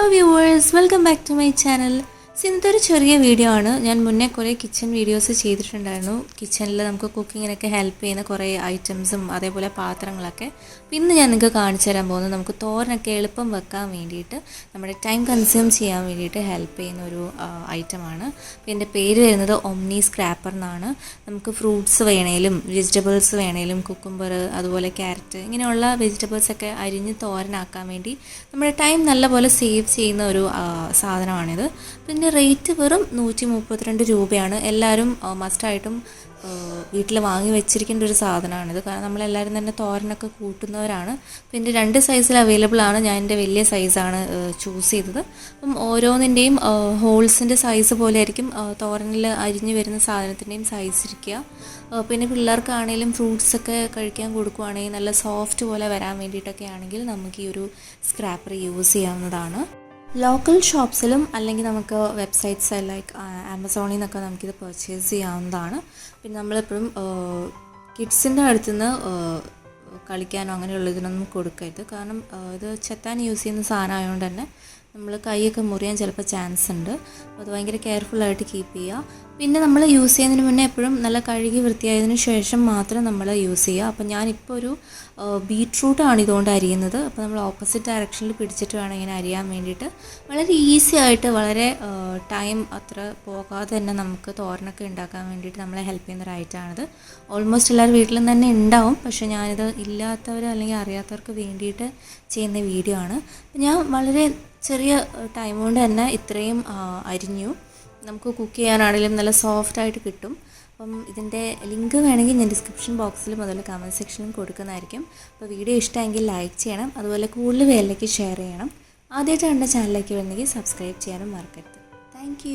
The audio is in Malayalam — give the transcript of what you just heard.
Hello viewers, welcome back to my channel. ഇന്നത്തെ ഒരു ചെറിയ വീഡിയോ ആണ്. ഞാൻ മുന്നേ കുറേ കിച്ചൺ വീഡിയോസ് ചെയ്തിട്ടുണ്ടായിരുന്നു. കിച്ചണിൽ നമുക്ക് കുക്കിങ്ങിനൊക്കെ ഹെൽപ്പ് ചെയ്യുന്ന കുറേ ഐറ്റംസും അതേപോലെ പാത്രങ്ങളൊക്കെ. ഇന്ന് ഞാൻ നിങ്ങൾക്ക് കാണിച്ചു തരാൻ പോകുന്നത് നമുക്ക് തോരനൊക്കെ എളുപ്പം വെക്കാൻ വേണ്ടിയിട്ട് നമ്മുടെ ടൈം കൺസ്യൂം ചെയ്യാൻ വേണ്ടിയിട്ട് ഹെൽപ്പ് ചെയ്യുന്ന ഒരു ഐറ്റമാണ്. അപ്പോൾ എൻ്റെ പേര് വരുന്നത് ഒമ്നി സ്ക്രാപ്പർ എന്നാണ്. നമുക്ക് ഫ്രൂട്ട്സ് വേണേലും വെജിറ്റബിൾസ് വേണേലും കുക്കുംബർ അതുപോലെ ക്യാരറ്റ് ഇങ്ങനെയുള്ള വെജിറ്റബിൾസൊക്കെ അരിഞ്ഞ് തോരനാക്കാൻ വേണ്ടി നമ്മുടെ ടൈം നല്ലപോലെ സേവ് ചെയ്യുന്ന ഒരു സാധനമാണിത്. പിന്നെ റേറ്റ് വെറും 132 രൂപയാണ്. എല്ലാവരും മസ്റ്റായിട്ടും വീട്ടിൽ വാങ്ങി വെച്ചിരിക്കേണ്ട ഒരു സാധനമാണിത്. കാരണം നമ്മളെല്ലാവരും തന്നെ തോരനൊക്കെ കൂട്ടുന്നവരാണ്. പിന്നെ 2 സൈസിൽ അവൈലബിൾ ആണ്. ഞാൻ എൻ്റെ വലിയ സൈസാണ് ചൂസ് ചെയ്തത്. അപ്പം ഓരോന്നിൻ്റെയും ഹോൾസിൻ്റെ സൈസ് പോലെ ആയിരിക്കും തോരനിൽ അരിഞ്ഞ് വരുന്ന സാധനത്തിൻ്റെയും സൈസ് ഇരിക്കുക. പിന്നെ പിള്ളേർക്കാണെങ്കിലും ഫ്രൂട്ട്സൊക്കെ കഴിക്കാൻ കൊടുക്കുകയാണെങ്കിൽ നല്ല സോഫ്റ്റ് പോലെ വരാൻ വേണ്ടിയിട്ടൊക്കെ ആണെങ്കിൽ നമുക്ക് ഈ ഒരു സ്ക്രാപ്പർ യൂസ് ചെയ്യാവുന്നതാണ്. ലോക്കൽ ഷോപ്സിലും അല്ലെങ്കിൽ നമുക്ക് വെബ്സൈറ്റ്സ് ലൈക്ക് ആമസോണിൽ നിന്നൊക്കെ നമുക്കിത് പർച്ചേസ് ചെയ്യാവുന്നതാണ്. പിന്നെ നമ്മളെപ്പോഴും കിഡ്സിൻ്റെ അടുത്തുനിന്ന് കളിക്കാനോ അങ്ങനെയുള്ള ഇതിനൊന്നും കൊടുക്കരുത്. കാരണം ഇത് ചെത്താൻ യൂസ് ചെയ്യുന്ന സാധനം ആയതുകൊണ്ട് തന്നെ നമ്മൾ കൈയൊക്കെ മുറിയാൻ ചിലപ്പോൾ ചാൻസ് ഉണ്ട്. അപ്പോൾ അത് ഭയങ്കര കെയർഫുള്ളായിട്ട് കീപ്പ് ചെയ്യുക. പിന്നെ നമ്മൾ യൂസ് ചെയ്യുന്നതിന് മുന്നേ എപ്പോഴും നല്ല കഴുകി വൃത്തിയായതിനു ശേഷം മാത്രം നമ്മൾ യൂസ് ചെയ്യുക. അപ്പോൾ ഞാനിപ്പോൾ ഒരു ബീട്രൂട്ടാണ് ഇതുകൊണ്ട് അരിയുന്നത്. അപ്പോൾ നമ്മൾ ഓപ്പോസിറ്റ് ഡയറക്ഷനിൽ പിടിച്ചിട്ട് വേണം ഇങ്ങനെ അരിയാൻ വേണ്ടിയിട്ട്. വളരെ ഈസി ആയിട്ട് വളരെ ടൈം അത്ര പോകാതെ തന്നെ നമുക്ക് തോരനൊക്കെ ഉണ്ടാക്കാൻ വേണ്ടിയിട്ട് നമ്മളെ ഹെൽപ്പ് ചെയ്യുന്ന ഒരു ഐറ്റമാണിത്. ഓൾമോസ്റ്റ് എല്ലാവരും വീട്ടിലും തന്നെ ഉണ്ടാവും. പക്ഷേ ഞാനിത് ഇല്ലാത്തവർ അല്ലെങ്കിൽ അറിയാത്തവർക്ക് വേണ്ടിയിട്ട് ചെയ്യുന്ന വീഡിയോ ആണ്. ഞാൻ വളരെ ചെറിയ ടൈം കൊണ്ട് തന്നെ ഇത്രയും അരിഞ്ഞു. നമുക്ക് കുക്ക് ചെയ്യാനാണെങ്കിലും നല്ല സോഫ്റ്റായിട്ട് കിട്ടും. അപ്പം ഇതിൻ്റെ ലിങ്ക് വേണമെങ്കിൽ ഞാൻ ഡിസ്ക്രിപ്ഷൻ ബോക്സിലും അതുപോലെ കമൻറ്റ് സെക്ഷനിലും കൊടുക്കുന്നതായിരിക്കും. അപ്പോൾ വീഡിയോ ഇഷ്ടമെങ്കിൽ ലൈക്ക് ചെയ്യണം, അതുപോലെ കൂടുതൽ പേരിലേക്ക് ഷെയർ ചെയ്യണം. ആദ്യമായിട്ട് കണ്ട ചാനലിലേക്ക് വന്നെങ്കിൽ സബ്സ്ക്രൈബ് ചെയ്യാനും മറക്കരുത്. താങ്ക്